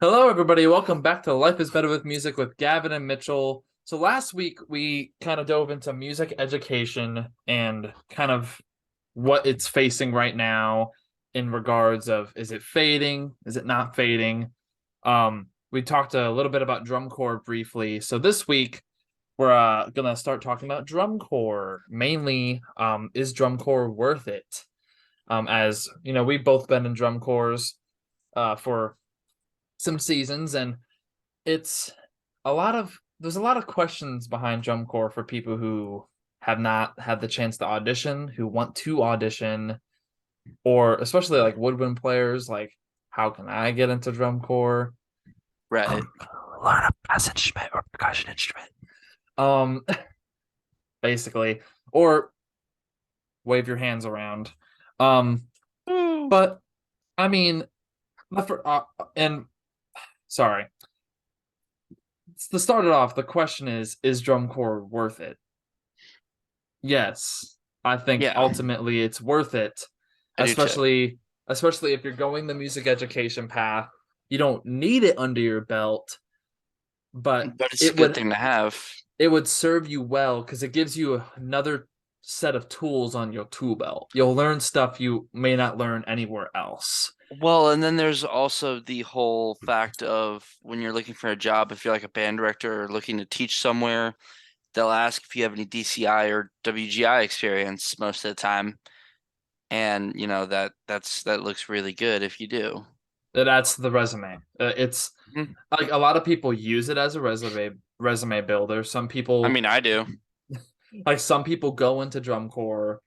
Hello, everybody. Welcome back to Life is Better with Music with Gavin and Mitchell. So last week we kind of dove into music education and kind of what it's facing right now in regards of is it fading? Is it not fading? We talked a little bit about drum corps briefly. So this week we're gonna start talking about drum corps. Mainly, is drum corps worth it? As you know, we've both been in drum corps for some seasons, and it's there's a lot of questions behind drum corps for people who have not had the chance to audition, who want to audition, or especially like woodwind players, like how can I get into drum corps? Right. Learn a bass instrument or percussion instrument. Um, basically, or wave your hands around. Um, Mm. but I mean, and sorry, to start it off, the question is drum corps worth it? Yes, I think Yeah, ultimately it's worth it, I do too. especially if you're going the music education path. You don't need it under your belt, but But it's a it good would thing to have. it would serve you well because it gives you another set of tools on your tool belt. You'll learn stuff you may not learn anywhere else. Well, and then there's also the whole fact of when you're looking for a job, if you're like a band director or looking to teach somewhere, they'll ask if you have any DCI or WGI experience most of the time. And that looks really good if you do. That's the resume. It's Mhm. like a lot of people use it as a resume builder. I mean, I do. Some people go into drum corps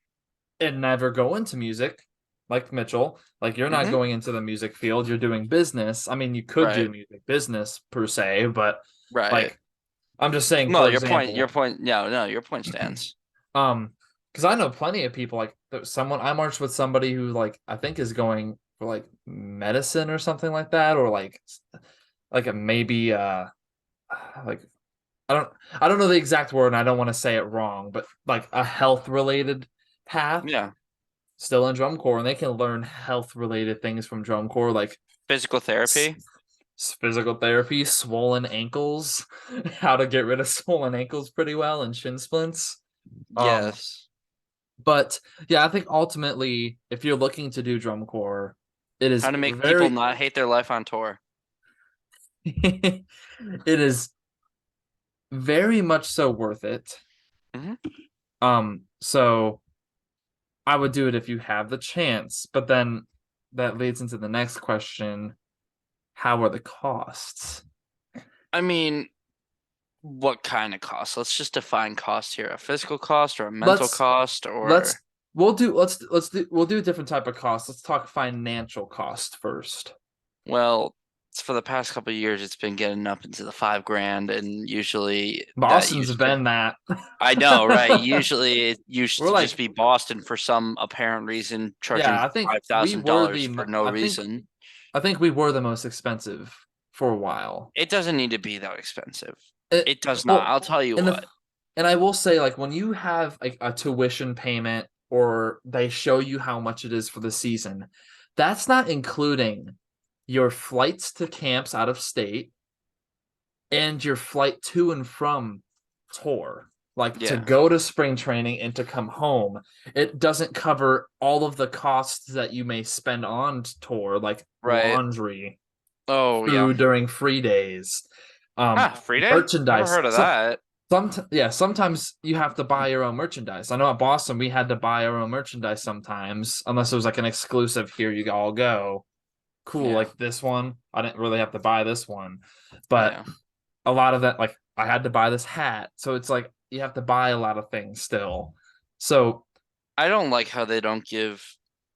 and never go into music, like Mitchell. Like you're not Hmm. going into the music field, you're doing business. I mean, you could do Right. music business per se, but Right. like I'm just saying, No, for your example, point, no, your point stands. um, because I know plenty of people like there's someone I marched with somebody who like I think is going for like medicine or something like that, or like a maybe like I don't I don't know the exact word and I don't want to say it wrong, but like a health related path Yeah. still in drum corps, and they can learn health related things from drum corps, like Physical s- therapy. physical therapy, swollen ankles, how to get rid of swollen ankles pretty well, and shin splints. Um, Yes. but yeah, I think ultimately, if you're looking to do drum corps, it How is to make people very, not hate their life on tour. it is very much so worth it. Hmm. So I would do it if you have the chance, but then that leads into the next question: how are the costs? I mean, what kind of cost? Let's just define cost here. A physical cost or a mental let's cost let's or, we'll do a different type of cost. Let's talk financial cost first. well, for the past couple of years, it's been getting up into the 5 grand, and usually that Boston's used to, been that. I know, right? Usually it used We're to just like, be Boston for some apparent reason, charging yeah, I think we were $5,000 for no reason. I think we were the most expensive for a while. It doesn't need to be that expensive. It It does not. well, I'll tell you and what. the and I will say, like, when you have like a tuition payment or they show you how much it is for the season, that's not including your flights to camps out of state and your flight to and from tour, like to Yeah. go to spring training and to come home. It doesn't cover all of the costs that you may spend on tour, like Right. laundry, Oh, yeah. food during free days, Ah, free day? Never merchandise. heard of So that. sometimes you have to buy your own merchandise. I know at Boston we had to buy our own merchandise sometimes, unless it was like an exclusive, here you all go. Cool, Yeah. like this one. I didn't really have to buy this one. But Yeah. a lot of that, like I had to buy this hat. So it's like you have to buy a lot of things still. So, I don't like how they don't give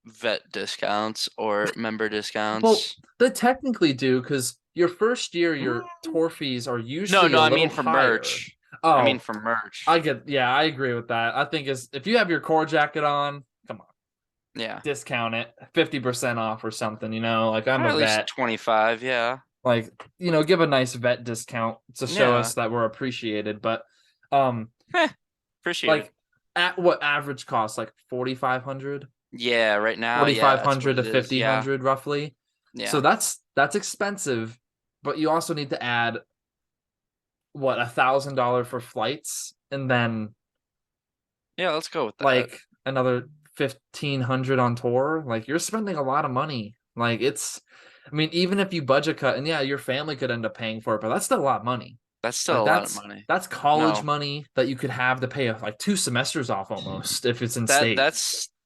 vet discounts or member well, discounts. they technically do because your first year, your Mm. tour fees are No, usually no, a I little mean for higher. merch. I mean Oh, for merch. I get, yeah, I agree with that. I think is if you have your core jacket on, come on, Yeah. discount it 50% off or something, like I'm a At least vet. 25, yeah. Like, give a nice vet discount to show Yeah. us that we're appreciated. But um Heh, appreciate it. like at what average cost? Like 4,500? Yeah, right now, yeah, that's what 4,500 it to is. Yeah. 5,000 roughly. So Yeah. that's expensive. but you also need to add what, $1,000 for flights, and then Yeah, let's go with that. like another 1,500 on tour. Like you're spending a lot of money. Like it's, I mean, even if you budget cut, and yeah, your family could end up paying for it, but that's still a lot of money. That's still Like a lot of money. that's college No, money that you could have to pay like 2 semesters off almost if it's in state. that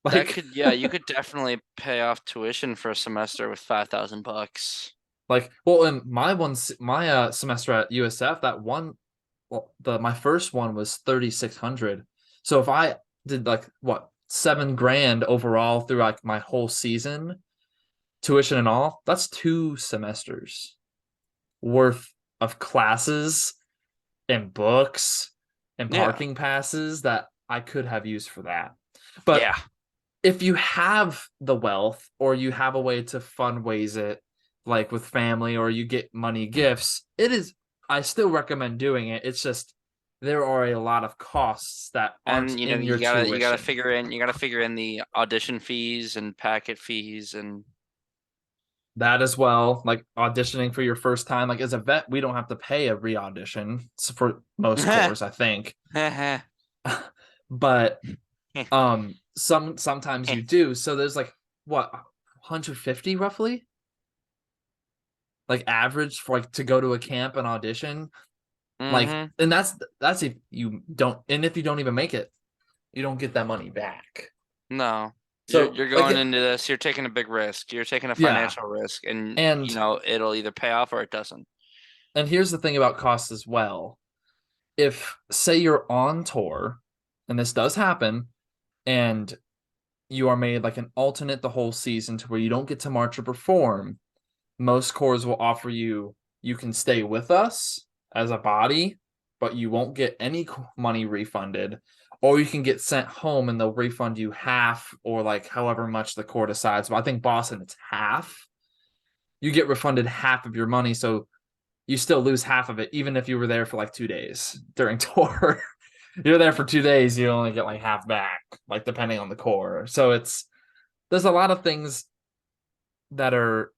Like could, yeah, you could definitely pay off tuition for a semester with $5,000. well, in my semester at USF, that one, well, the my first one was 3,600. So if I did like what, 7 grand overall through like my whole season, tuition and all, that's 2 semesters worth of classes and books and Yeah, parking passes that I could have used for that. But yeah, if you have the wealth, or you have a way to fundraise it, like with family, or you get money gifts, I still recommend doing it. It's just there are a lot of costs that aren't and in your you gotta tuition. figure in the audition fees and packet fees and That as well, like auditioning for your first time. Like as a vet, we don't have to pay a re-audition for most cores, I think. But sometimes you do. So there's like what, 150 roughly, like average for like to go to a camp and audition. Like, hmm. and that's if you don't, and if you don't even make it, you don't get that money back. No. So You're like going into this, you're taking a big risk. You're taking a yeah. financial risk and And it'll either pay off or it doesn't. here's the thing about costs as well. If say you're on tour, and this does happen, and you are made like an alternate the whole season to where you don't get to march or perform, most corps will offer you, you can stay with us as a body, but you won't get any money refunded, or you can get sent home and they'll refund you half, or like however much the corps decides. But I think Boston, it's half. You get refunded half of your money, so you still lose half of it, even if you were there for like 2 days during tour. You're there for 2 days, you only get like half back, like depending on the corps. So there's a lot of things that are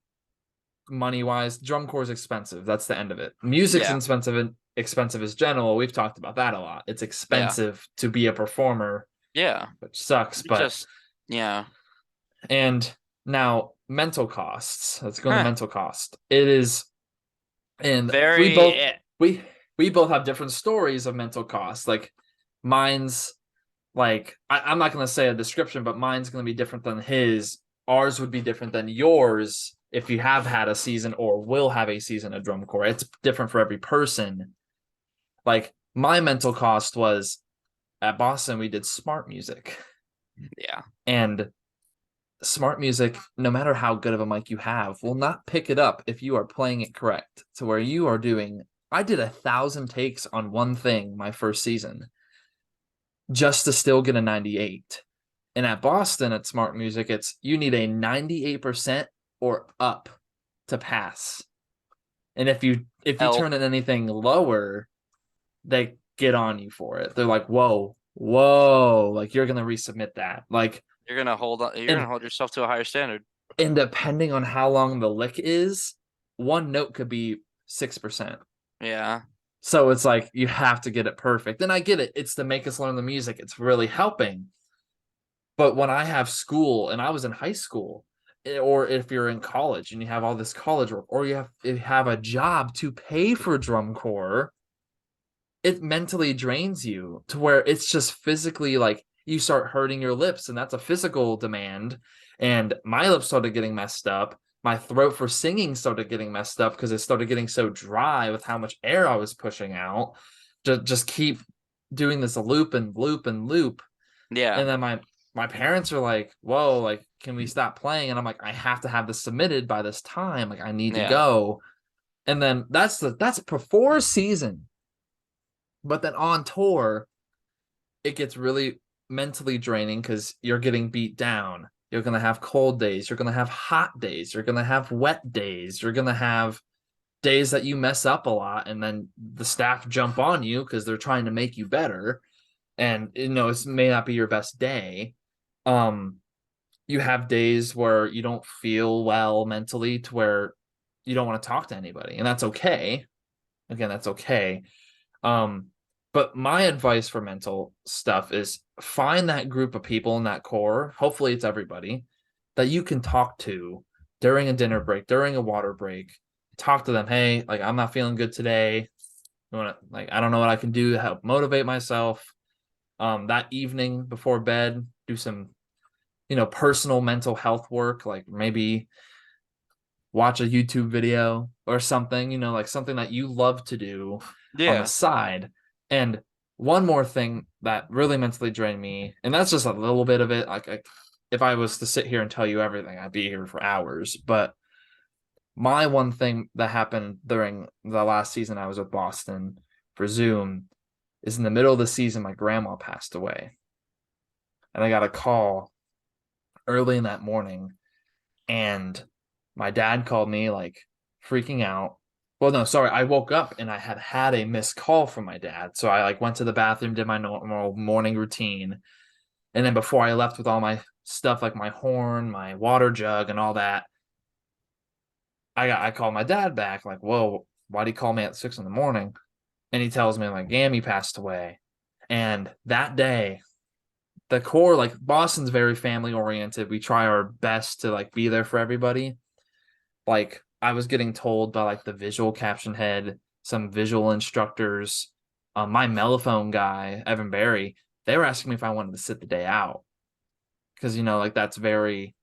money wise. Drum corps is expensive. That's the end of it. Music's Yeah. expensive, and expensive as general. We've talked about that a lot. It's Yeah. expensive to be a performer, Yeah. which sucks. It But just yeah. and now mental costs. Let's go into Huh. mental cost. It is, and Very we both have different stories of mental costs. Like mine's like I'm not gonna say a description, but mine's gonna be different than his. Ours would be different than yours if you have had a season or will have a season of drum corps. It's different for every person. Like my mental cost was at Boston, we did smart music. yeah. And smart music, no matter how good of a mic you have, will not pick it up if you are playing it correct. To where you are doing, I did 1,000 takes on one thing my first season just to still get a 98. And at Boston, at smart music, it's you need a 98% or up to pass. And if you L turn in anything lower, they get on you for it. They're like, whoa, whoa, like you're gonna resubmit that. Like, you're gonna and hold yourself to a higher standard. depending on how long the lick is, one note could be 6%. Yeah. So it's like you have to get it perfect. And I get it. It's to make us learn the music. It's really helping. But when I have school, and I was in high school, or if you're in college and you have all this college work, or you have a job to pay for drum corps, it mentally drains you to where it's just physically like you start hurting your lips, and that's a physical demand. And my lips started getting messed up. My throat for singing started getting messed up because it started getting so dry with how much air I was pushing out. Just keep doing this loop and loop and loop. Yeah. And then my parents are like, "Whoa, like, can we stop playing?" And I'm like, "I have to have this submitted by this time. Like, I need to Yeah. go." And then that's before season. But then on tour, it gets really mentally draining because you're getting beat down. You're gonna have cold days. You're gonna have hot days. You're gonna have wet days. You're gonna have days that you mess up a lot, and then the staff jump on you because they're trying to make you better. And it may not be your best day. Um, you have days where you don't feel well mentally, to where you don't want to talk to anybody, and that's okay. Again, that's okay. Um, but my advice for mental stuff is find that group of people in that core. Hopefully, it's everybody that you can talk to during a dinner break, during a water break. Talk to them. Hey, like I'm not feeling good today. You want to like I don't know what I can do to help motivate myself. That evening before bed, do some personal mental health work, like maybe watch a YouTube video or something, like something that you love to do on the Yeah. side. And one more thing that really mentally drained me, and that's just a little bit of it. Like, if I was to sit here and tell you everything, I'd be here for hours. But my one thing that happened during the last season I was with Boston for Zoom is in the middle of the season, my grandma passed away. And I got a call early in that morning, and my dad called me like freaking out. Well, no, sorry. I woke up and I had a missed call from my dad. So I like went to the bathroom, did my normal morning routine. And then before I left with all my stuff, like my horn, my water jug, and all that, I called my dad back, like, whoa, why'd he call me at 6 in the morning? And he tells me like Gammy passed away. And that day, the core, like Boston's very family oriented. We try our best to like be there for everybody. Like I was getting told by like the visual caption head, some visual instructors, my mellophone guy, Evan Barry, they were asking me if I wanted to sit the day out because like that's very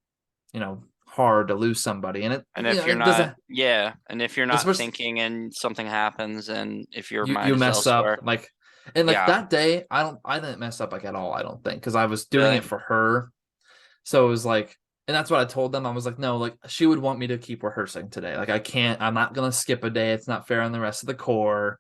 hard to lose somebody, and it And if you're it not, doesn't. yeah, and if you're not Especially thinking and something happens and if your you mind is mess up elsewhere, like, and like yeah, that day I didn't mess up like at all, I don't think, because I was doing really. it for her. So it was like, and that's what I told them. I was like, no, like she would want me to keep rehearsing today. Like I'm not gonna skip a day. It's not fair on the rest of the core.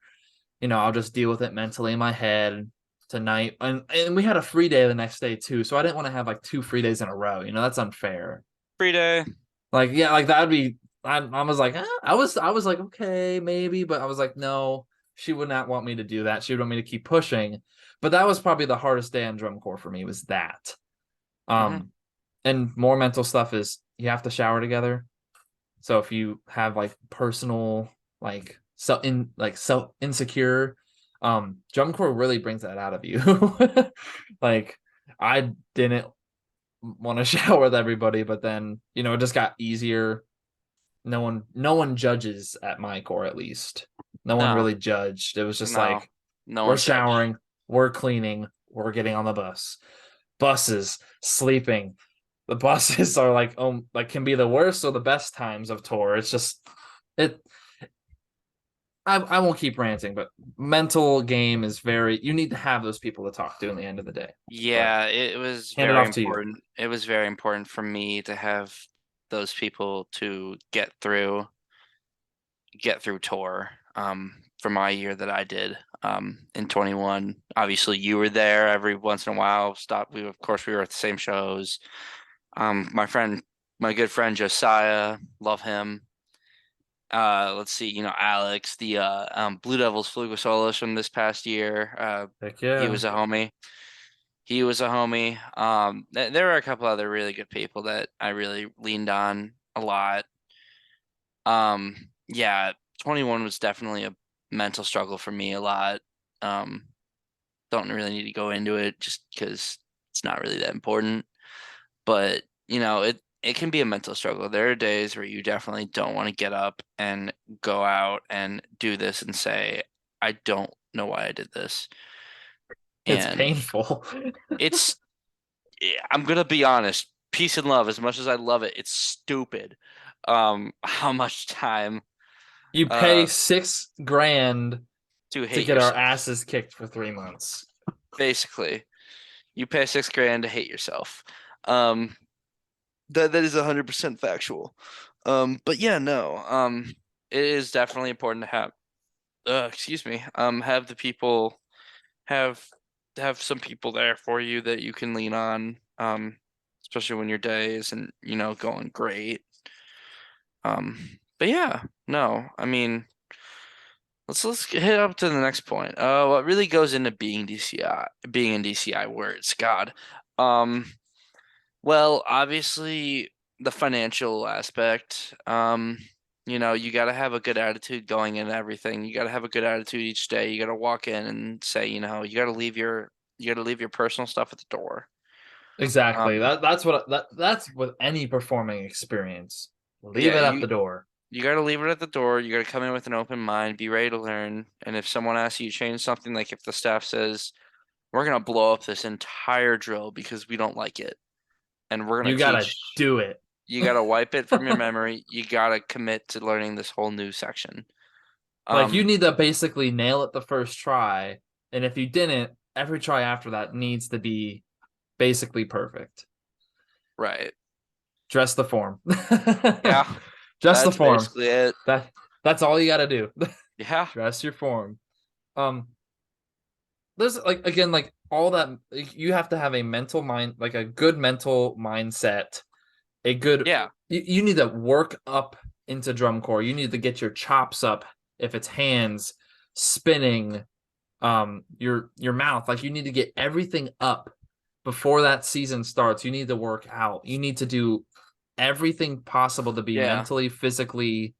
I'll just deal with it mentally in my head tonight. And we had a free day the next day too. So I didn't want to have like 2 free days in a row. That's unfair. Free day. Like, yeah, like that would be I was like, I was like, okay, maybe, but I was like, no, she would not want me to do that. She would want me to keep pushing. But that was probably the hardest day on drum corps for me, was that. Hmm. Um and more mental stuff is you have to shower together. So if you have like personal, like so insecure, drum corps really brings that out of you. Like I didn't want to shower with everybody, but then it just got easier. No one judges at my core, at least. No one No, really judged. It was just no, like, no we're one judged. showering, we're cleaning, we're getting on the bus. Buses, sleeping. The buses are like can be the worst or the best times of tour. It's just it I won't keep ranting, but mental game is very, you need to have those people to talk to in the end of the day. But Yeah, it was hand it very off to you. important. It was very important for me to have those people to get through tour for my year that I did in 21. Obviously you were there every once in a while. Of course we were at the same shows. My good friend Josiah, love him. Let's see, Alex, the Blue Devils Fluga soloist from this past year. Heck He yeah. was a homie. He was a homie. There were a couple other really good people that I really leaned on a lot. Yeah, 21 was definitely a mental struggle for me a lot. Um, don't really need to go into it just because it's not really that important. But, it can be a mental struggle. There are days where you definitely don't want to get up and go out and do this and say, I don't know why I did this. It's And painful. it's I'm gonna be honest, peace and love, as much as I love it, it's stupid. How much time You pay uh 6 grand to to hate get our yourself. asses kicked for 3 months. Basically, you pay 6 grand to hate yourself. Um, that is 100% factual. But yeah, no. It is definitely important to have. Excuse me. Have the people have have some people there for you that you can lean on. Especially when your day isn't, going great. But yeah, no. I mean, let's hit up to the next point. What really goes into being in DCI words, God. Um, well, obviously the financial aspect. You got to have a good attitude going in everything. You got to have a good attitude each day. You got to walk in and say, you got to leave your personal stuff at the door. Exactly. Um, That's with any performing experience. Leave yeah, it at the door. you got to leave it at the door. You got to come in with an open mind, be ready to learn. And if someone asks you to change something, like if the staff says, we're gonna blow up this entire drill because we don't like it, and we're gonna You gotta teach, do it. you gotta wipe it from your memory. You gotta commit to learning this whole new section. Like you Um, need to basically nail it the first try, and if you didn't, every try after that needs to be basically perfect. right. Dress the form. Yeah, Dress the that's form. basically it. That's all you got to do. Yeah, Dress your form. Um, there's like again like all that you have to have a mental mind, like a good mental mindset. A good yeah, you need to work up into drum corps. You need to get your chops up if it's hands, spinning, your mouth. Like you need to get everything up before that season starts. You need to work out. You need to do everything possible to be yeah. mentally, physically,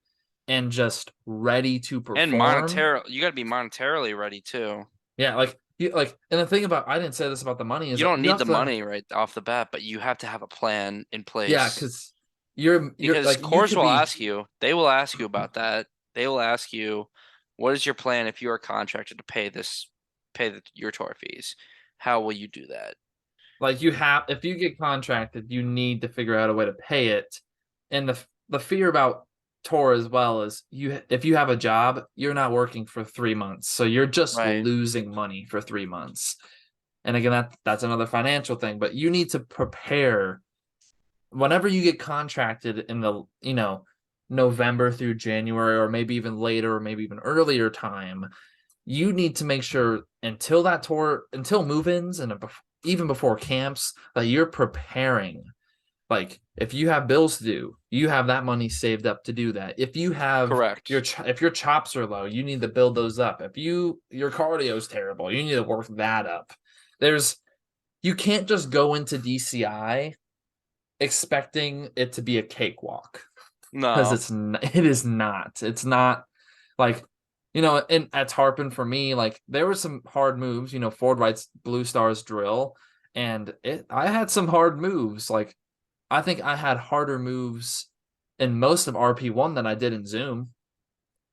and just ready to And perform. monetary, you gotta be monetarily ready too. Yeah, and the thing about I didn't say this about the money is You that don't you need have the to money right off the bat, but you have to have a plan in yeah, place. because you're Because like you cores could will be ask you, they will ask you about that. They will ask you, what is your plan if you are contracted to your tour fees? How will you do that? like you have if you get contracted, you need to figure out a way to pay it. And the fear about tour as well is you if you have a job, you're not working for 3 months. So you're just Right. losing money for 3 months. And again, that's another financial thing, but you need to prepare whenever you get contracted in the, November through January or maybe even later or maybe even earlier time, you need to make sure until that tour, until move-ins and even before camps, that you're preparing. Like if you have bills to do, you have that money saved up to do that. If you have Correct. if your chops are low, you need to build those up. If your cardio is terrible, you need to work that up. There's you can't just go into DCI expecting it to be a cakewalk because No. it is not. It's not like and at Tarpon for me, like there were some hard moves. Ford Wright's Blue Stars drill, and I had some hard moves. Like I think I had harder moves in most of RP1 than I did in Zoom.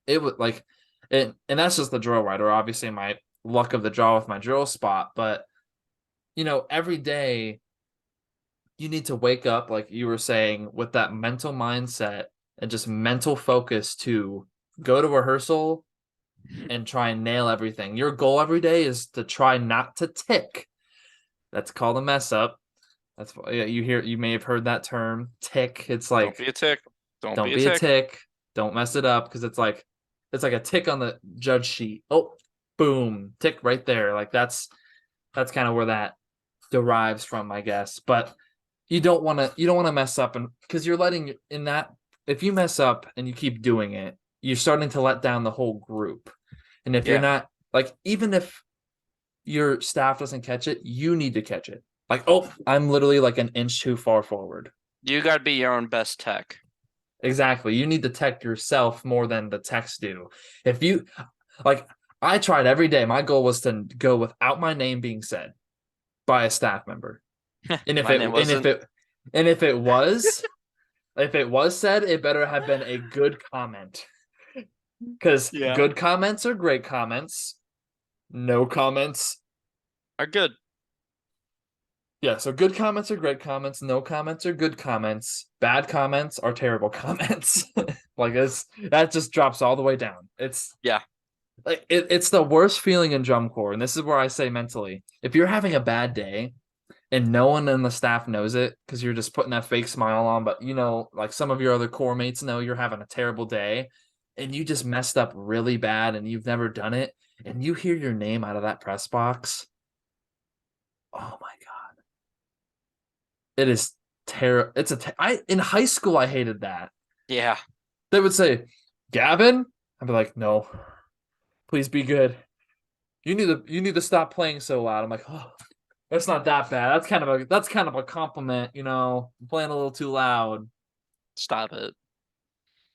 It was like and that's just the drill writer. Obviously, my luck of the draw with my drill spot, but every day you need to wake up, like you were saying, with that mental mindset and just mental focus to go to rehearsal and try and nail everything. Your goal every day is to try not to tick. That's called a mess up. That's yeah, you may have heard that term, tick. It's Don't like be a tick. Don't don't be a be a tick. tick. Don't mess it up because it's like a tick on the judge sheet. Oh, boom, tick right there. Like that's kind of where that derives from, I guess. But you don't want to mess up, and because you're letting in that if you mess up and you keep doing it, you're starting to let down the whole group. And if you're Yeah. not like even if your staff doesn't catch it, you need to catch it. Like, oh, I'm literally like an inch too far forward. You gotta be your own best tech. Exactly. You need to tech yourself more than the techs do. If you like I tried every day. My goal was to go without my name being said by a staff member. And if Mine it it and if wasn't. it and if it was said, it better have been a good comment. Because Yeah. good comments are great comments. No comments. Are good. Yeah, so good comments are great comments. No comments are good comments. Bad comments are terrible comments. Like this, that just drops all the way down. It's Yeah. like it's the worst feeling in drum corps. And this is where I say mentally, if you're having a bad day and no one in the staff knows it because you're just putting that fake smile on, but like some of your other corps mates know you're having a terrible day and you just messed up really bad and you've never done it and you hear your name out of that press box. Oh my God. It is terrible. I in high school I hated that. Yeah. They would say, Gavin? I'd be like, no, please be good. You need to stop playing so loud. I'm like, oh, that's not that bad. That's kind of a compliment, playing a little too loud. Stop it.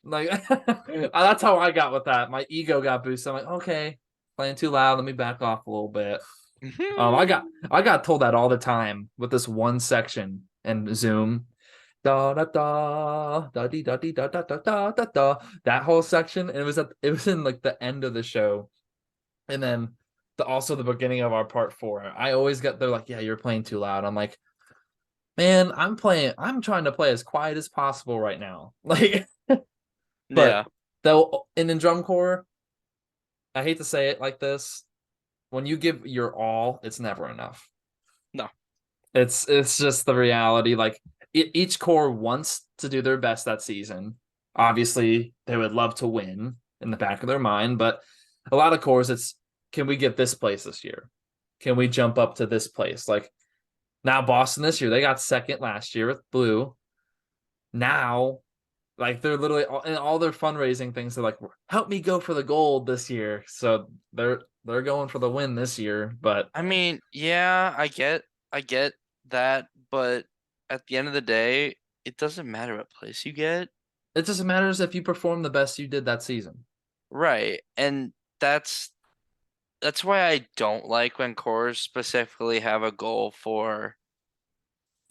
Like that's how I got with that. My ego got boosted. I'm like, okay, playing too loud. Let me back off a little bit. I got told that all the time with this one section in Zoom. Da da da da dee da dee da da da da da da. That whole section, and it was in like the end of the show, and then also the beginning of our part four. I always get they're like, yeah, you're playing too loud. I'm like, man, I'm trying to play as quiet as possible right now. Like, but Yeah. though in drum corps, I hate to say it like this, when you give your all, it's never enough. No. It's just the reality. Like each core wants to do their best that season. Obviously, they would love to win in the back of their mind, but a lot of cores, it's can we get this place this year? Can we jump up to this place? Like now, Boston this year, they got second last year with blue. Now, like they're literally in all their fundraising things. They're like, help me go for the gold this year. So they're going for the win this year, but I mean, yeah, I get that, but at the end of the day, it doesn't matter what place you get. it just matters if you perform the best you did that season. Right. And that's that's why I don't like when cores specifically have a goal for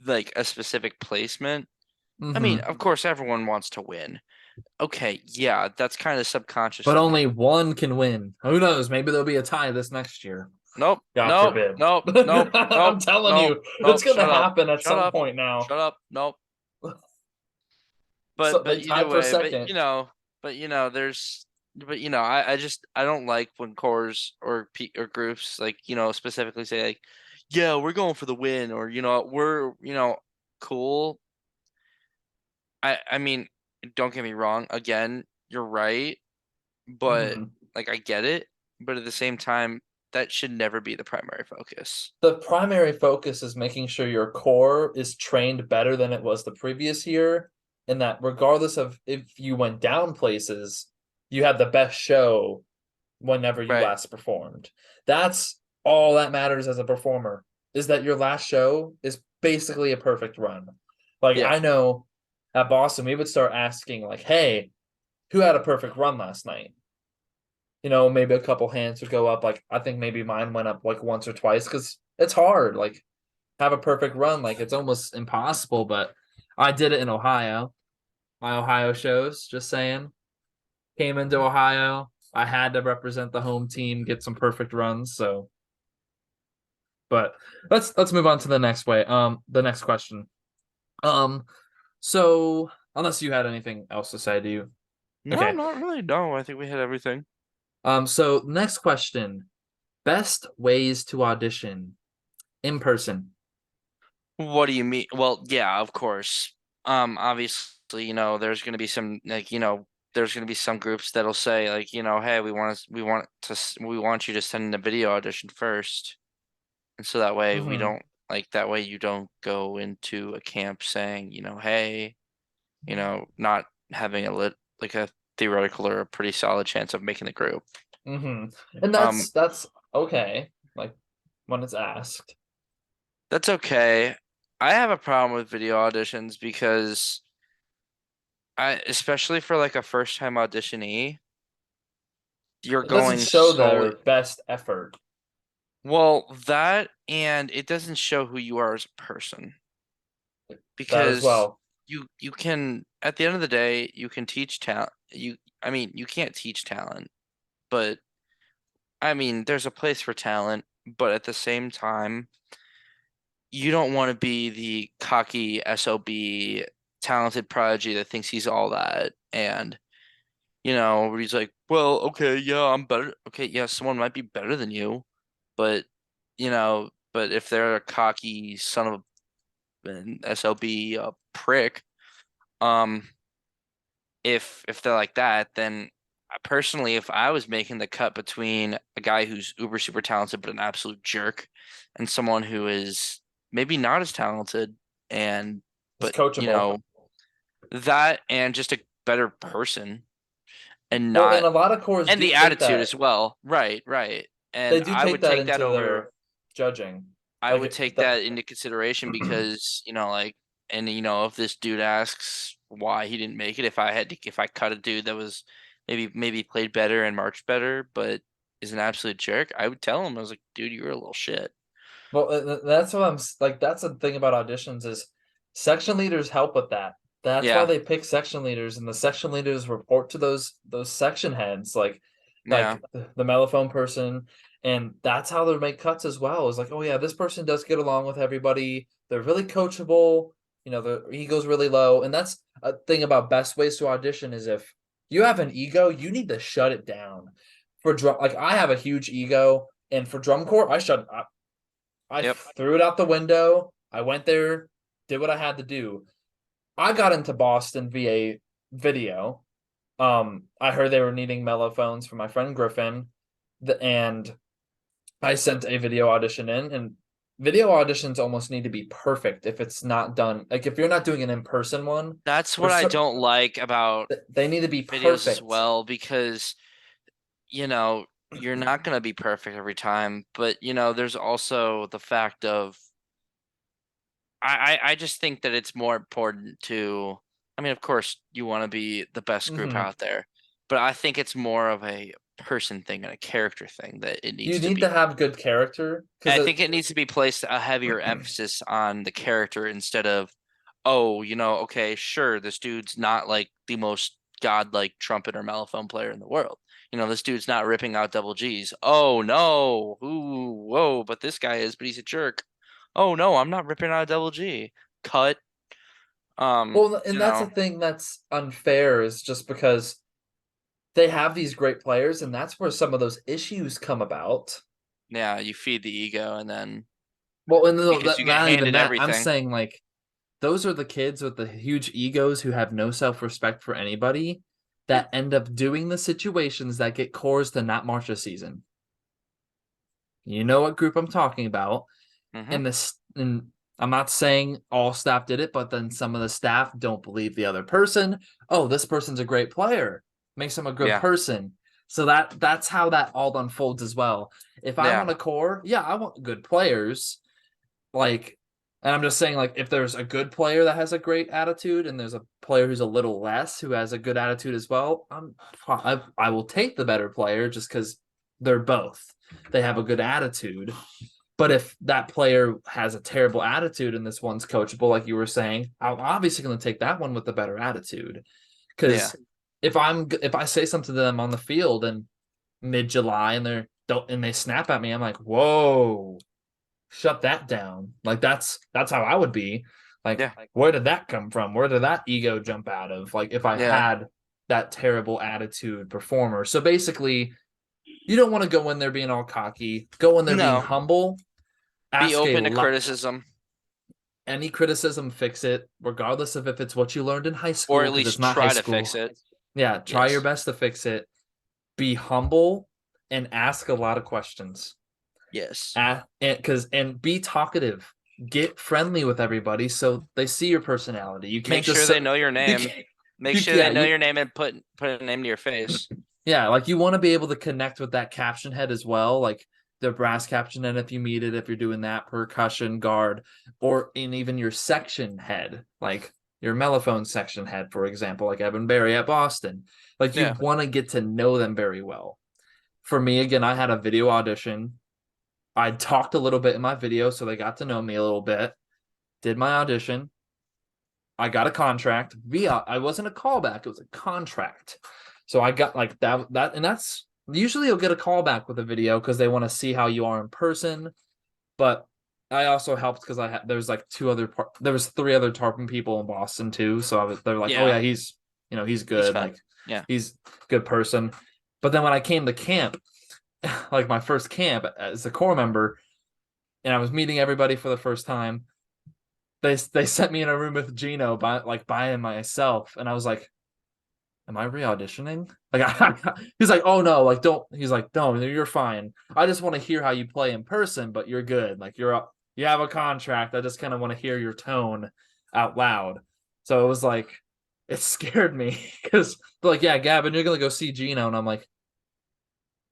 like a specific placement. I mean, Mm-hmm. of course, everyone wants to win. Okay, yeah, that's kind of subconscious But of me. only one can win. Who knows? Maybe there'll be a tie this next year. Nope, God nope, forbid. nope, nope, nope, I'm telling nope, you, it's nope. gonna Shut up. happen at Shut some up. point now. Shut up. Nope. So But they either tied for way, second. there's I just I don't like when cores or groups like, specifically say like, yeah, we're going for the win, or we're, cool. I mean, don't get me wrong, again, you're right, but Mm-hmm. like I get it, but at the same time, that should never be the primary focus. The primary focus is making sure your core is trained better than it was the previous year, and that regardless of if you went down places, you had the best show whenever you Right. last performed. That's all that matters as a performer, is that your last show is basically a perfect run. Like Yeah. I know at Boston, we would start asking like, hey, who had a perfect run last night? Maybe a couple hands would go up. Like I think maybe mine went up like once or twice because it's hard. Like have a perfect run, like it's almost impossible. But I did it in Ohio. My Ohio shows, just saying. Came into Ohio. I had to represent the home team, get some perfect runs. So, but let's move on to the next question. Um, so unless you had anything else to say, do you? No, Okay. not really. No, I think we hit everything. So next question: best ways to audition in person. What do you mean? Well, yeah, of course. Obviously, there's gonna be some like, there's gonna be some groups that'll say like, hey, we want you to send in a video audition first, and so that way we Mm-hmm. don't like that way you don't go into a camp saying, hey, not having a lit like a theoretical or a pretty solid chance of making the group. Mm-hmm. And Um, that's okay. Like when it's asked. that's okay. I have a problem with video auditions because especially for like a first time auditionee, you're It doesn't going show solely, their best effort. well, that and it doesn't show who you are as a person That as because well. you can, at the end of the day, you can teach talent. I mean, you can't teach talent, but I mean, there's a place for talent, but at the same time, you don't want to be the cocky SOB talented prodigy that thinks he's all that, and where he's like, well, okay, yeah, I'm better. Okay, yeah, someone might be better than you, but but if they're a cocky son of an SOB prick, um, if they're like that, then personally, if I was making the cut between a guy who's uber super talented but an absolute jerk, and someone who is maybe not as talented and It's but coachable. that and just a better person and Well, not and a lot of cores and do the take attitude that. as well. Right, right. They And do take that into their judging. I would Like take the that into consideration because, like, and if this dude asks why he didn't make it. If I cut a dude that was maybe played better and marched better, but is an absolute jerk, I would tell him. I was like, dude, you were a little shit. Well, that's what like. That's the thing about auditions is section leaders help with that. That's why Yeah, they pick section leaders, and the section leaders report to those section heads, yeah. like the mellophone person, and that's how they make cuts as well. Is like, oh yeah, this person does get along with everybody. They're really coachable. You know, their ego's really low, and that's a thing about best ways to audition is if you have an ego, you need to shut it down. For drum, like I have a huge ego, and for drum corps, I Yep. threw it out the window. I went there, did what I had to do. I got into Boston via video. I heard they were needing mellophones for my friend Griffin, and I sent a video audition in. And video auditions almost need to be perfect if it's not done. Like if you're not doing an in-person one, That's for what I some, don't like about they need to be videos as perfect. well because, you're not going to be perfect every time, but there's also the fact of I just think that it's more important to, I mean, of course, you want to be the best group Hmm. out there, but I think it's more of a person thing and a character thing that it You needs to need to be. have good character And because I think it needs to be placed a heavier emphasis on the character instead of, oh, okay, sure, this dude's not like the most godlike trumpet or mellophone player in the world. This dude's not ripping out double G's. Oh no, ooh, whoa, but this guy is, but he's a jerk. Oh no, I'm not ripping out a double G. Cut. well, You and that's the know, thing that's unfair is just because they have these great players, and that's where some of those issues come about. yeah, you feed the ego and then Well, and because you get not even handed that. I'm everything. saying like those are the kids with the huge egos who have no self-respect for anybody Yeah. that end up doing the situations that get cores to not march a season. You know what group I'm talking about. Hmm. And and I'm not saying all staff did it, but then some of the staff don't believe the other person. Oh, this person's a great player, makes him a good Yeah. person. So that's how that all unfolds as well. If I'm on Yeah. a core, yeah, I want good players. Like, and I'm just saying, like, if there's a good player that has a great attitude, and there's a player who's a little less who has a good attitude as well, I will take the better player just because they're both. They have a good attitude. But if that player has a terrible attitude and this one's coachable, like you were saying, I'm obviously going to take that one with the better attitude. Yeah. Because if I say something to them on the field in mid July and they snap at me, I'm like, whoa, shut that down. Like that's how I would be. Like, Yeah. where did that come from? Where did that ego jump out of? Like if I Yeah. had that terrible attitude performer. So basically, you don't want to go in there being all cocky. Go in there being No. humble. Be Ask a open to lot criticism any criticism, fix it, regardless of if it's what you learned in high or school, at because it's least not high try to fix school. it. Yeah, try your Yes. best to fix it. Be humble and ask a lot of questions. Yes. And be talkative. Get friendly with everybody so they see your personality. You Make can't just sure they sit. know your You name. can't. Make You sure they yeah. know You your name and put a name to your face. yeah. Like you want to be able to connect with that caption head as well. Like the brass caption head if you meet it. If you're doing that percussion guard or in even your section head, like your mellophone section head, for example, like Evan Barry at Boston. Like you Yeah. want to get to know them very well. For me, again, I had a video audition. I talked a little bit in my video, so they got to know me a little bit. Did my audition. I got a contract via. I wasn't a callback; it was a contract. So I got like that, and that's usually you'll get a callback with a video because they want to see how you are in person. But I also helped because I had there was like there was three other Tarpon people in Boston too. So they're like, oh Yeah. yeah, he's He's good, fun. like Yeah. he's a good person. But then when I came to camp, like my first camp as a core member, and I was meeting everybody for the first time. They sent me in a room with Gino by myself, and I was like, "Am I re-auditioning?" He's like, "Oh no, like don't." He's like, "No, you're fine. I just want to hear how you play in person, but you're good. Like you have a contract. I just kind of want to hear your tone out loud." So it was like, it scared me because they're like, "Yeah, Gavin, you're gonna go see Gino," and I'm like,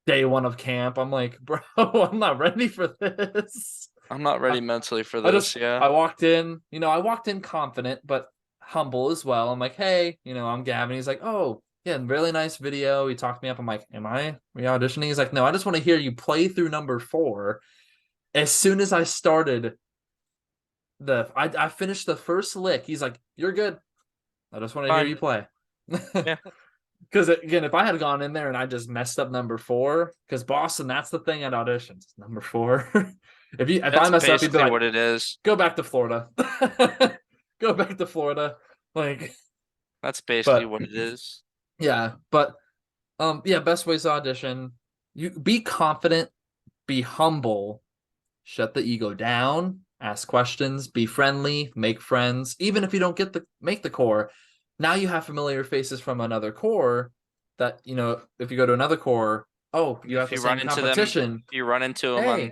day one of camp. I'm like, bro, I'm not ready for this. I'm not ready mentally for I just this. Yeah. I walked in, I walked in confident, but humble as well. I'm like, hey, I'm Gavin. He's like, oh, yeah, really nice video. He talked me up. I'm like, am I re-auditioning? He's like, no, I just want to hear you play through number four. As soon as I started I finished the first lick, he's like, you're good. I just want to hear Fine. you play. Yeah. Because again, if I had gone in there and I just messed up number four, because Boston, that's the thing at auditions, number four. If I That's mess up, you'd be basically like, what it is. go back to Florida. Go back to Florida. Like, That's basically but what it is. yeah, but yeah, best ways to audition. You be confident, be humble, shut the ego down, ask questions, be friendly, make friends. Even if you don't make the core, now you have familiar faces from another core that, if you go to another core, oh, you have If the you run same into them, competition. if you run into them Hey,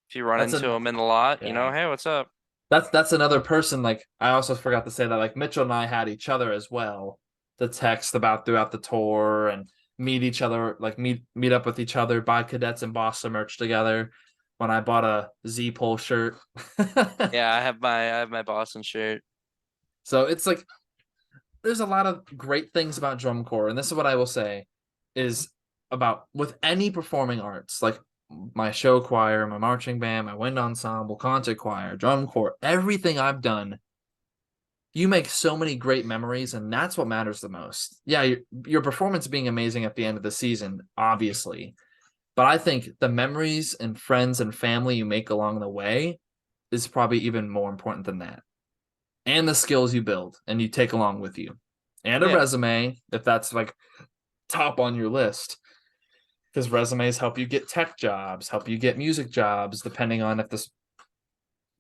if you run that's into a them in the lot, yeah. hey, what's up? That's another person. Like I also forgot to say that like Mitchell and I had each other as well to text about throughout the tour and meet each other, like meet up with each other, buy cadets and Boston merch together. When I bought a Z Pole shirt. Yeah, I have my Boston shirt. So it's like there's a lot of great things about drum corps, and this is what I will say is about with any performing arts, like my show choir, my marching band, my wind ensemble, concert choir, drum corps, everything I've done, you make so many great memories, and that's what matters the most. Yeah, your performance being amazing at the end of the season, obviously, but I think the memories and friends and family you make along the way is probably even more important than that. And the skills you build and you take along with you. And a Yeah. resume, if that's like top on your list. Because resumes help you get tech jobs, help you get music jobs, depending on if this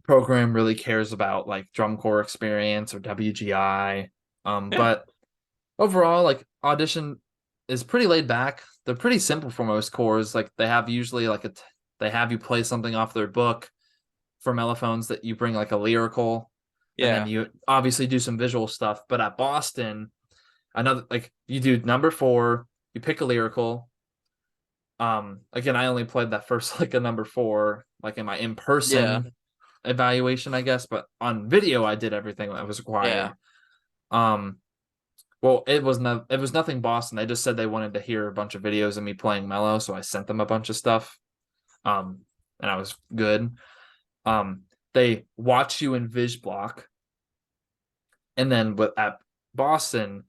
program really cares about like drum corps experience or WGI. Yeah. But overall, like audition is pretty laid back. They're pretty simple for most corps. Like they have usually they have you play something off their book for mellophones that you bring like a lyrical, and then Yeah. you obviously do some visual stuff. But at Boston, another like you do number four, you pick a lyrical. Again, I only played that first like a number four, like in my in Yeah. person evaluation, I guess. But on video, I did everything that was Yeah. required. Um, well, it was nothing Boston. They just said they wanted to hear a bunch of videos of me playing mellow, so I sent them a bunch of stuff. Um, and I was good. Um, they watch you in Vis block, and then at Boston,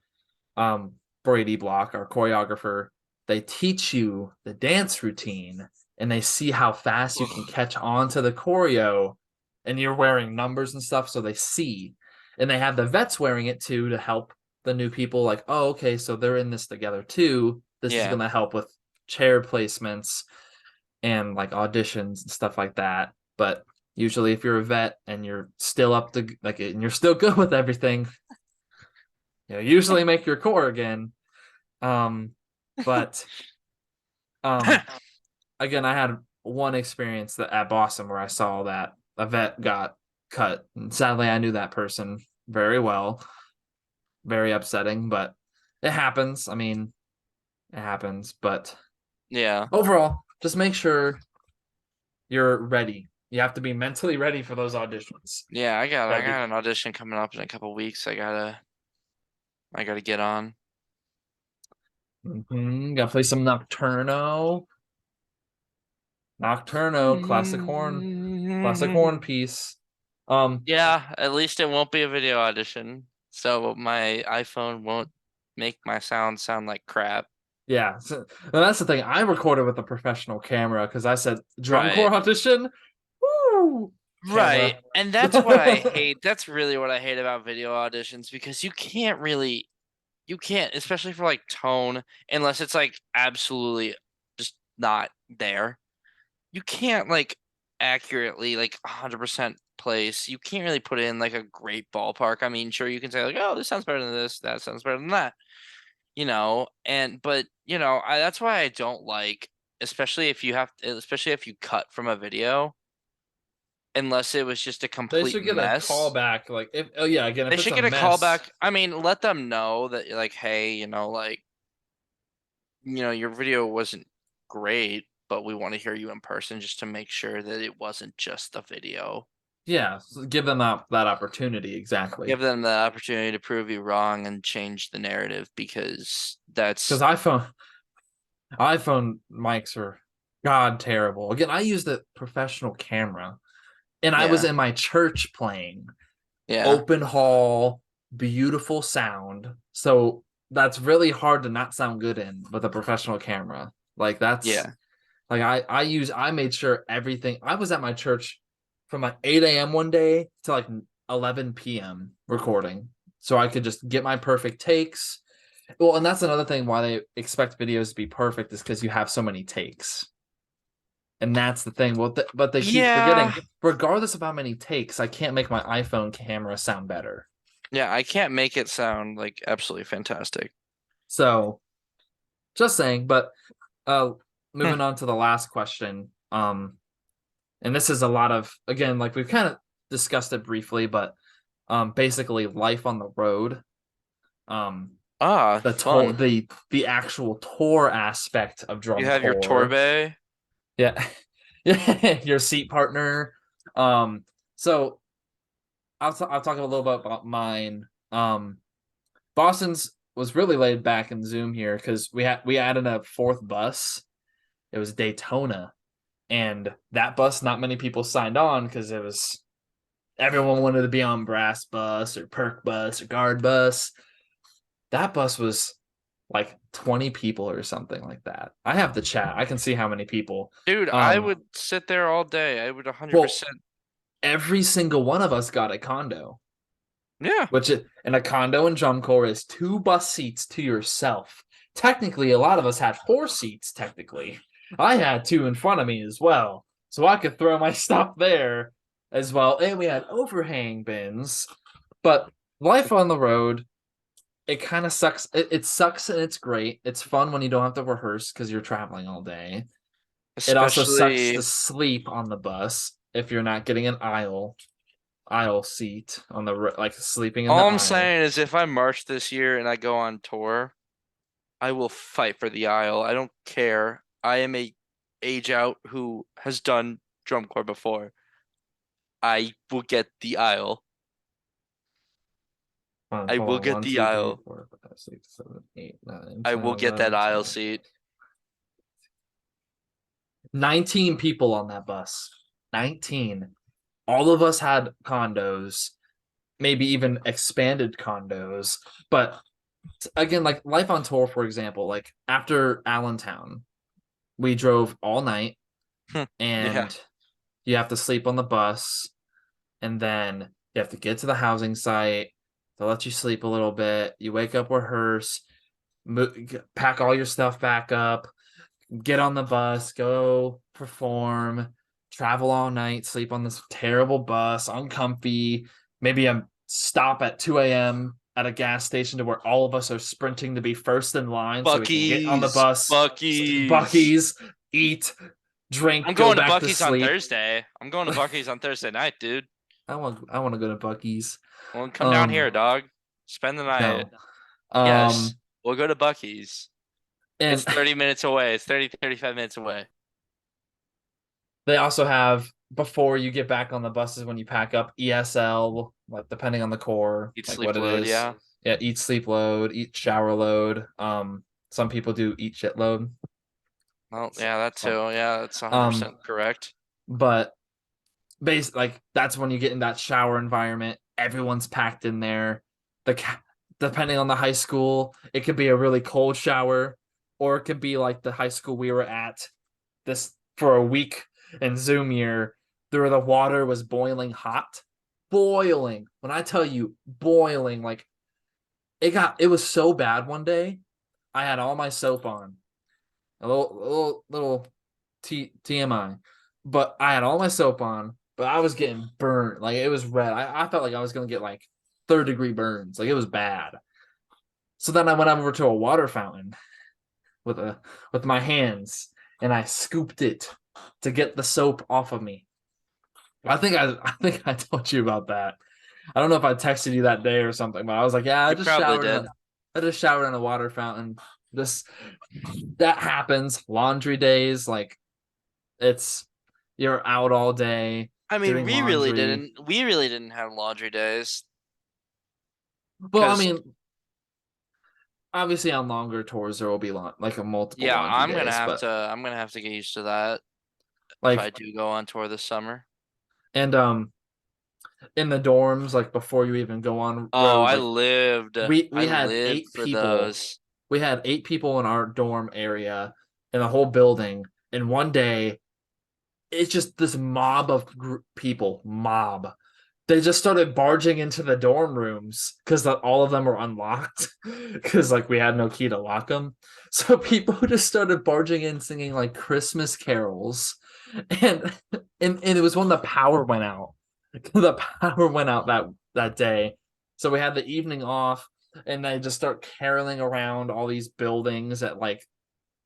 Brady Block, our choreographer, they teach you the dance routine and they see how fast you can catch on to the choreo, and you're wearing numbers and stuff, so they see. And they have the vets wearing it too to help the new people, like, oh, okay, so they're in this together too. This is Yeah. gonna help with chair placements and like auditions and stuff like that. But usually if you're a vet and you're still up to like and you're still good with everything, usually make your core again. Um, but um, again, I had one experience that at Boston where I saw that a vet got cut, and sadly, I knew that person very well. Very upsetting, but it happens. I mean, it happens. But Yeah. overall, just make sure you're ready. You have to be mentally ready for those auditions. Yeah, I Gotta be. got an audition coming up in a couple weeks. I gotta get on. Gotta play some Nocturno. Nocturno, classic horn piece. Um, Yeah, at least it won't be a video audition. So my iPhone won't make my sound like crap. yeah, so, and that's the thing. I recorded with a professional camera because I said drum Right. corps audition. Woo! Right. Camera. And that's what I hate. That's really what I hate about video auditions because you can't, especially for like tone, unless it's like absolutely just not there. You can't like accurately like 100% place. You can't really put in like a great ballpark. I mean, sure you can say like, "Oh, this sounds better than this. That sounds better than that." And but, that's why I don't like especially if you cut from a video, unless it was just a They complete should get a call mess. back. Like if oh yeah, again, They if it's should a get a mess, callback. I mean, let them know that like, hey, your video wasn't great, but we want to hear you in person just to make sure that it wasn't just the video. Yeah, so give them that opportunity exactly. Give them the opportunity to prove you wrong and change the narrative because Because that's iPhone mics are god terrible. Again, I used a professional camera, and I was yeah, in my church playing yeah, open hall, beautiful sound. So that's really hard to not sound good in with a professional camera. Like that's yeah. like I made sure everything. I was at my church from like 8 a.m. one day to like 11 p.m. recording, so I could just get my perfect takes. Well, and that's another thing why they expect videos to be perfect is because you have so many takes. And that's the thing. Well, but they keep Yeah. forgetting, regardless of how many takes, I can't make my iPhone camera sound better. Yeah, I can't make it sound like absolutely fantastic. So just saying, but uh Hmm. moving on to the last question. And this is a lot of, again, like we've kind of discussed it briefly, but basically life on the road. Um Ah, the tour fun. the actual tour aspect of You drum have your corps. Torbay. Yeah. Yeah, your seat partner. So I'll talk a little bit about mine. Boston's was really laid back in Zoom here because we added a fourth bus. It was Daytona, and that bus not many people signed on because it was everyone wanted to be on brass bus or perk bus or guard bus. That bus was like 20 people or something like that. I have the chat. I can see how many people. Dude, I Um, would sit there all day. I would well, 100%. every single one of us got a condo, Yeah. which in a condo in drum corps is two bus seats to yourself. Technically, a lot of us had four seats. Technically, I had two in front of me as well, so I could throw my stuff there as well. And we had overhang bins. But life on the road, it kind of sucks. It sucks and it's great. It's fun when you don't have to rehearse because you're traveling all day. It also sucks to Especially, sleep on the bus if you're not getting an aisle seat on the like sleeping in the all I'm aisle. saying is if I march this year and I go on tour, I will fight for the aisle. I don't care. I am a age out who has done drum corps before. I will get the aisle. I Hold will on. get One, the two, three, aisle. four, five, six, 7, 8, 9, I 10, will get that 11, aisle 12. seat. 19 people on that bus. 19. All of us had condos, maybe even expanded condos. But again, like life on tour, for example, like after Allentown, we drove all night Yeah. and you have to sleep on the bus, and then you have to get to the housing site. They'll let you sleep a little bit. You wake up, rehearse, pack all your stuff back up, get on the bus, go perform, travel all night, sleep on this terrible bus, uncomfy. Maybe a stop at 2 a.m. at a gas station to where all of us are sprinting to be first in line so we can get on the Bucky's. bus, Bucky's. Bucky's, eat, I'm drink, go going to back to Bucky's on sleep. Thursday. I'm going to Bucky's on Thursday night, dude. I want to go to Bucky's. Well, come down Um, here, dog. Spend the night. no. Yes, Um, we'll go to Bucky's. It's and 30 minutes away. It's 35 minutes away. they also have before you get back on the buses when you pack up ESL, like depending on the core, Eat, like sleep, what it load. is. Yeah. Yeah, eat, sleep load, eat, shower load. Some people do eat shit load. Well, yeah, that Some, too. Yeah, that's um, 100% correct. but like that's when you get in that shower environment. Everyone's packed in there. The depending on the high school, it could be a really cold shower, or it could be like the high school we were at this for a week in Zoom year. There, the water was boiling hot, boiling. When I tell you boiling, like it was so bad one day. I had all my soap on, a little TMI, but I had all my soap on, but I was getting burnt. Like it was red. I felt like I was gonna get like third-degree burns. Like it was bad. So then I went over to a water fountain with a with my hands and I scooped it to get the soap off of me. I think I told you about that. I don't know if I texted you that day or something, but I was like, yeah, You probably did. I just showered in a water fountain. This that happens. Laundry days, like it's you're out all day. I mean, doing laundry. we really didn't have laundry days Well, I because mean, obviously on longer tours there will be like a multiple yeah, laundry days, but I'm gonna have to get used to that if I like do go on tour this summer. and in the dorms, like before you even go on Oh, road, like we I had lived eight for people. those. We had 8 people in our dorm area in the whole building. And one day, it's just this mob of people, mob. They just started barging into the dorm rooms because all of them were unlocked because like we had no key to lock them. So people just started barging in singing like Christmas carols, and and it was when the power went out. The power went out that day, so we had the evening off, and they just start caroling around all these buildings at like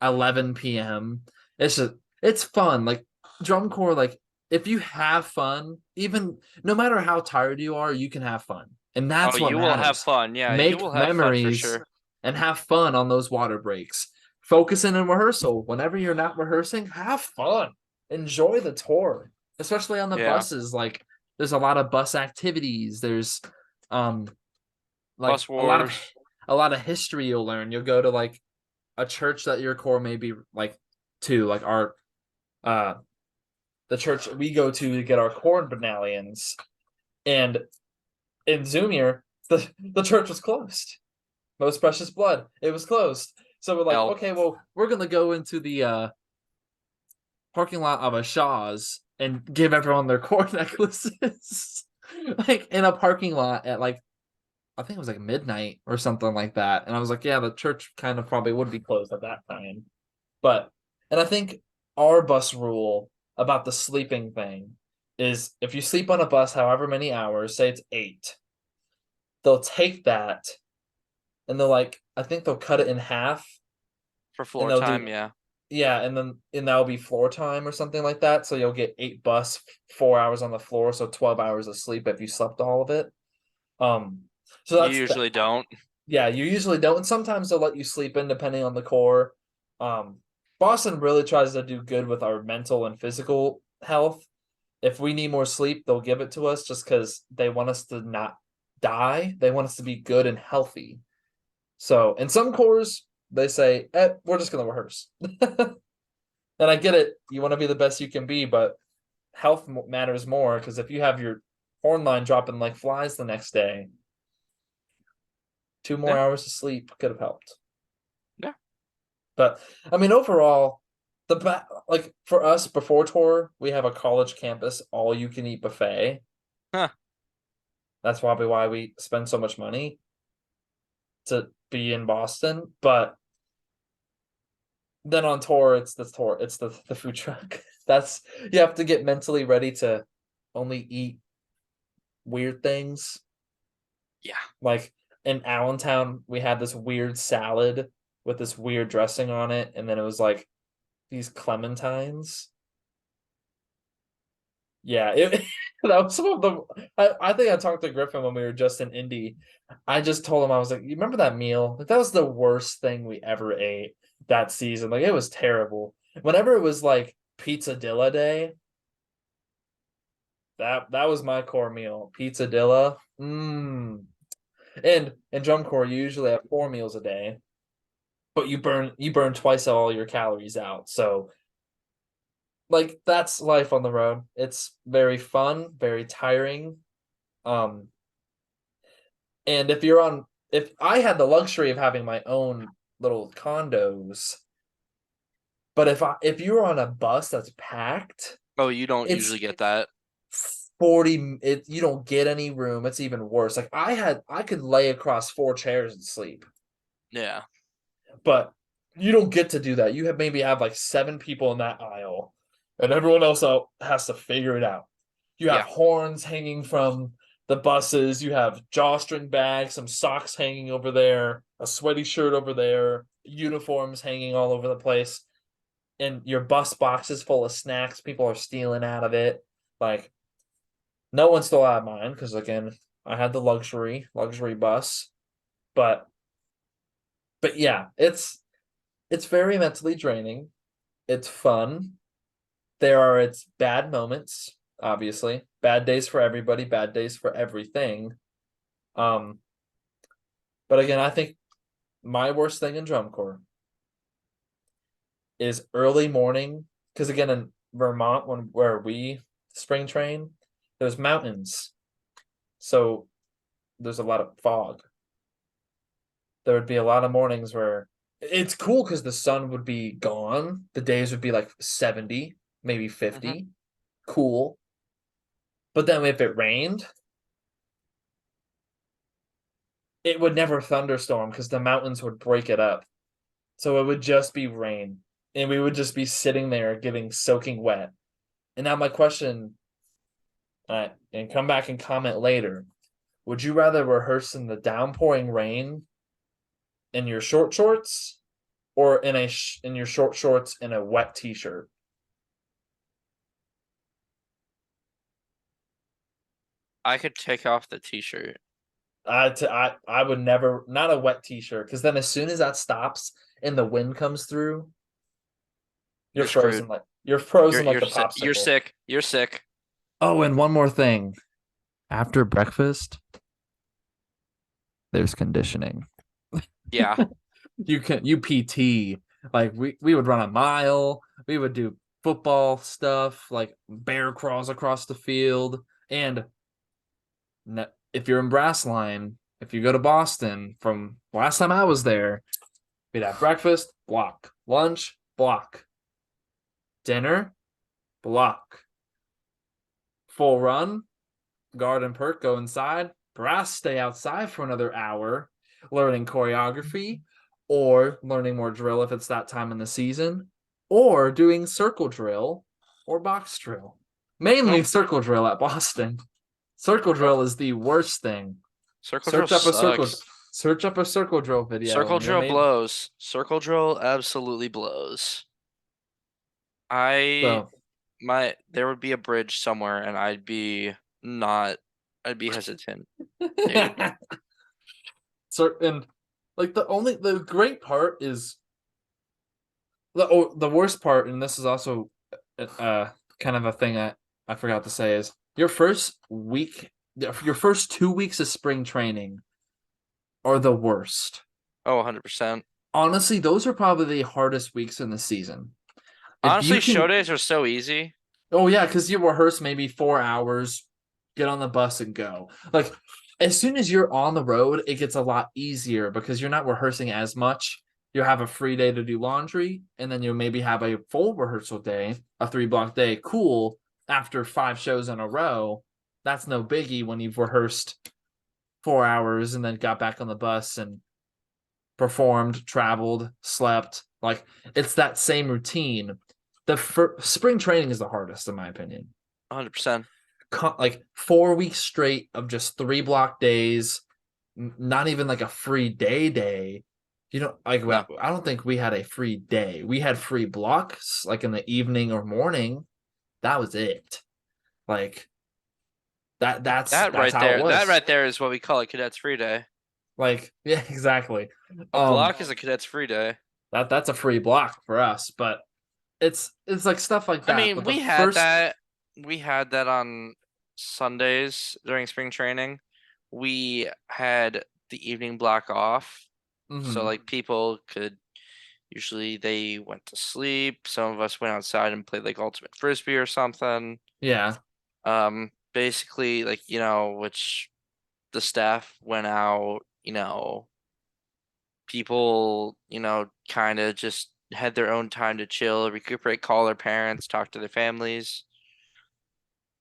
11 p.m. It's just it's fun. Like drum corps, like if you have fun, even no matter how tired you are, you can have fun. And Oh, that's what you will have matters. fun. Yeah, you will Make have fun for memories sure. and have fun on those water breaks. Focus in rehearsal. Whenever you're not rehearsing, have fun. Enjoy the tour, especially on the Yeah. buses. Like there's a lot of bus activities. There's um like Bus wars. a lot of history you'll learn. You'll go to like a church that your core may be like to, like our uh the church we go to get our corn battalions, and in Zoomier the church was closed. Most Precious Blood, it was closed. So we're like, L. okay, well, we're gonna go into the parking lot of a Shaw's and give everyone their corn necklaces. Like in a parking lot at like I think it was like midnight or something like that. And I was like, yeah, the church kind of probably would be closed at that time. But and I think our bus rule about the sleeping thing is if you sleep on a bus however many hours, say it's 8, they'll take that and they'll like I think they'll cut it in half For and floor they'll time, do yeah. yeah, and that'll be floor time or something like that. So you'll get 8 bus, 4 hours on the floor, so 12 hours of sleep if you slept all of it. Um, so You that's that. usually don't. Yeah, you usually don't, and sometimes they'll let you sleep in depending on the core. Um, Boston really tries to do good with our mental and physical health. If we need more sleep, they'll give it to us just because they want us to not die. They want us to be good and healthy. So in some cores, they say, we're just gonna rehearse. And I get it. You want to be the best you can be, but health matters more because if you have your horn line dropping like flies the next day, 2 more Yeah. hours of sleep could have helped. Yeah. But I mean, overall, like for us before tour, we have a college campus all you can eat buffet. Huh. That's probably why we spend so much money to be in Boston. But then on tour, it's the food truck. That's you have to get mentally ready to only eat weird things. Yeah. Like in Allentown, we had this weird salad with this weird dressing on it, and then it was like these clementines. Yeah, that was some of the. I think I talked to Griffin when we were just in Indy. I just told him I was like, "You remember that meal? Like that was the worst thing we ever ate that season. Like it was terrible. Whenever it was like Pizzadilla Day, that was my core meal. Pizzadilla. Mmm. And in drum corps, you usually have 4 meals a day, but you burn twice all your calories out. So like that's life on the road. It's very fun, very tiring. Um, and if I had the luxury of having my own little condos, but if you're on a bus that's packed, Oh, you don't it's usually get that. 40 you don't get any room. It's even worse. Like I could lay across 4 chairs and sleep. Yeah. But you don't get to do that. You maybe have like 7 people in that aisle, and everyone else out has to figure it out. You have Yeah. horns hanging from the buses. You have jawstring bags, some socks hanging over there, a sweaty shirt over there, uniforms hanging all over the place, and your bus box is full of snacks. People are stealing out of it. Like no one stole out of mine because again, I had the luxury bus. But yeah, it's very mentally draining. It's fun. There are its bad moments. obviously. Bad days for everybody, bad days for everything. Um, but again, I think my worst thing in drum corps is early morning. Because again, in Vermont, where we spring train, there's mountains, so there's a lot of fog. There would be a lot of mornings where it's cool because the sun would be gone. The days would be like 70, maybe Hmm. 50. Cool. But then if it rained, it would never thunderstorm because the mountains would break it up. So it would just be rain. And we would just be sitting there getting soaking wet. And now my question, and come back and comment later. Would you rather rehearse in the downpouring rain in your short shorts or in your short shorts in a wet t-shirt? I could take off the t-shirt. I would never, not a wet t-shirt, because then as soon as that stops and the wind comes through, You're screwed. you're frozen like You're the sick. You're popsicle. sick. You're sick. Oh, and one more thing. After breakfast, there's conditioning. Yeah. You PT. Like we would run a mile, we would do football stuff, like bear crawls across the field. And if you're in brass line, if you go to Boston, from last time I was there, we'd have breakfast, block, lunch, block, dinner, block, full run, guard and perk go inside, brass stay outside for another hour, learning choreography or learning more drill if it's that time in the season, or doing circle drill or box drill. Mainly Nope. circle drill at Boston. Circle Nope. drill is the worst thing. Circle drill Search up a circle sucks. search up a circle drill video Circle and you'll drill maybe blows. Circle drill absolutely blows. I so there would be a bridge somewhere and not I'd be hesitant, dude. and like the great part is the worst part, and this is also kind of a thing I forgot to say is your first 2 weeks of spring training are the worst. Oh, 100%. Honestly, those are probably the hardest weeks in the season. If you Honestly, show can, days are so easy. oh yeah, because you rehearse maybe 4 hours, get on the bus and go. Like as soon as you're on the road, it gets a lot easier because you're not rehearsing as much. You have a free day to do laundry, and then you'll maybe have a full rehearsal day, a 3 block day. Cool. After 5 shows in a row, that's no biggie when you've rehearsed 4 hours and then got back on the bus and performed, traveled, slept. Like it's that same routine. Spring training is the hardest, in my opinion. 100%. Like 4 weeks straight of just 3 block days, not even like a free day. You know, like No. I don't think we had a free day. We had free blocks like in the evening or morning. That was it. Like that's how it That was. right there is what we call a cadet's free day. Like yeah, exactly. A Um block is a cadet's free day. that's a free block for us, but it's like stuff like I that. mean, But the first we had that on Sundays during spring training. We had the evening block off. So mhm, like people could usually they went to sleep. Some of us went outside and played like ultimate frisbee or something. yeah. Basically like, which the staff went out, people, kind of just had their own time to chill, recuperate, call their parents, talk to their families,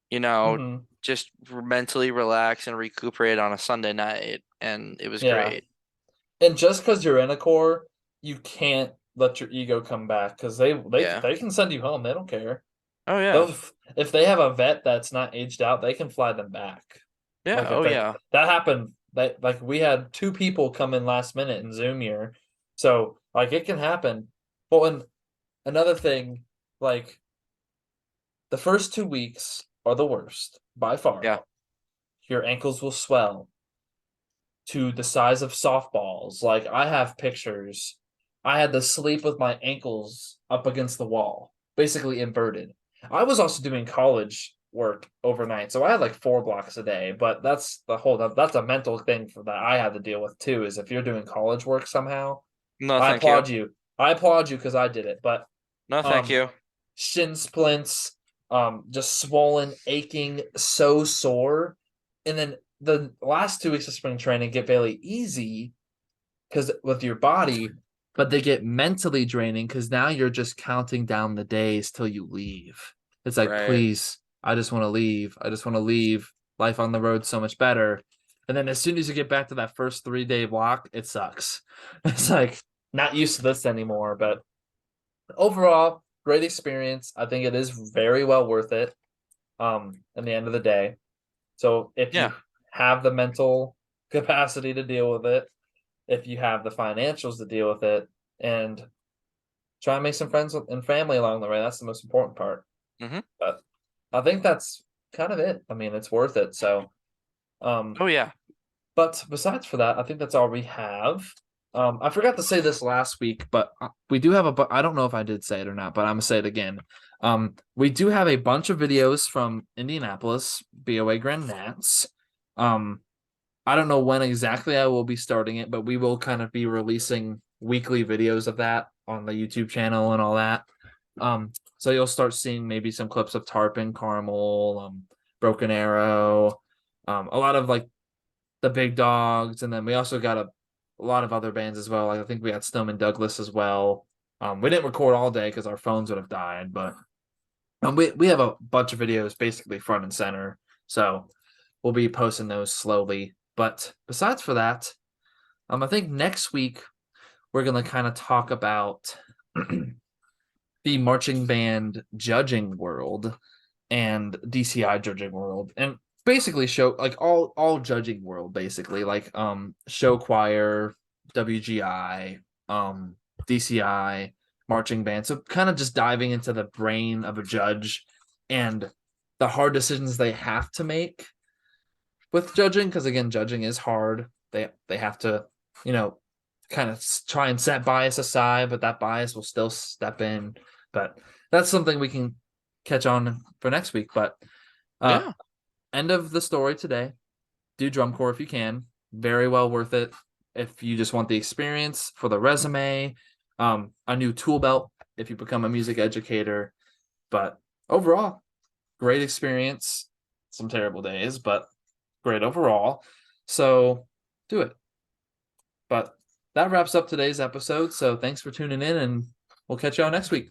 you know, Mhm, just mentally relax and recuperate on a Sunday night. And it was yeah. great. And just because you're in a core, you can't let your ego come back because Yeah. they can send you home. They don't care. Oh, yeah. They'll if they have a vet that's not aged out, they can fly them back. Yeah. Like if Oh, they yeah. that happened, that like we had 2 people come in last minute in Zoom year, so like it can happen. Well, and another thing, like the first 2 weeks are the worst by far. Yeah. Your ankles will swell to the size of softballs. Like I have pictures. I had to sleep with my ankles up against the wall, basically inverted. I was also doing college work overnight. So I had like 4 blocks a day, but that's a mental thing that I had to deal with too, is if you're doing college work somehow, No, I thank you. applaud you. I applaud you because I did it. But No, thank um you. shin splints, just swollen, aching, so sore. And then the last 2 weeks of spring training get very easy because with your body, but they get mentally draining because now you're just counting down the days till you leave. It's like, Right. please, I just want to leave. I just want to leave. Life on the road's so much better. And then as soon as you get back to that first 3 day block, it sucks. It's like not used to this anymore. But overall, great experience. I think it is very well worth it. In the end of the day. So if Yeah. you have the mental capacity to deal with it, if you have the financials to deal with it, and try and make some friends and family along the way. That's the most important part. Hmm. But I think that's kind of it. I mean, it's worth it. So, Oh yeah. but besides for that, I think that's all we have. I forgot to say this last week, but we do have I don't know if I did say it or not, but I'm gonna say it again. We do have a bunch of videos from Indianapolis BOA Grand Nats. Um, I don't know when exactly I will be starting it, but we will kind of be releasing weekly videos of that on the YouTube channel and all that. So you'll start seeing maybe some clips of Tarpon, Caramel, Broken Arrow, a lot of like the big dogs, and then we also got a lot of other bands as well. Like I think we had Stillman Douglas as well. We didn't record all day because our phones would have died, but we have a bunch of videos basically front and center. So we'll be posting those slowly. But besides for that, I think next week we're gonna kind of talk about the marching band judging world and DCI judging world, and basically show like all judging world, basically like show choir, WGI, DCI, marching band. So kind of just diving into the brain of a judge and the hard decisions they have to make with judging, because again, judging is hard. They have to, you know, kind of try and set bias aside, but that bias will still step in. But that's something we can catch on for next week. But uh Yeah. end of the story today. Do drum corps if you can. Very well worth it. If you just want the experience for the resume, a new tool belt if you become a music educator. But overall, great experience. Some terrible days, but great overall. So do it. But that wraps up today's episode. So thanks for tuning in, and we'll catch y'all next week.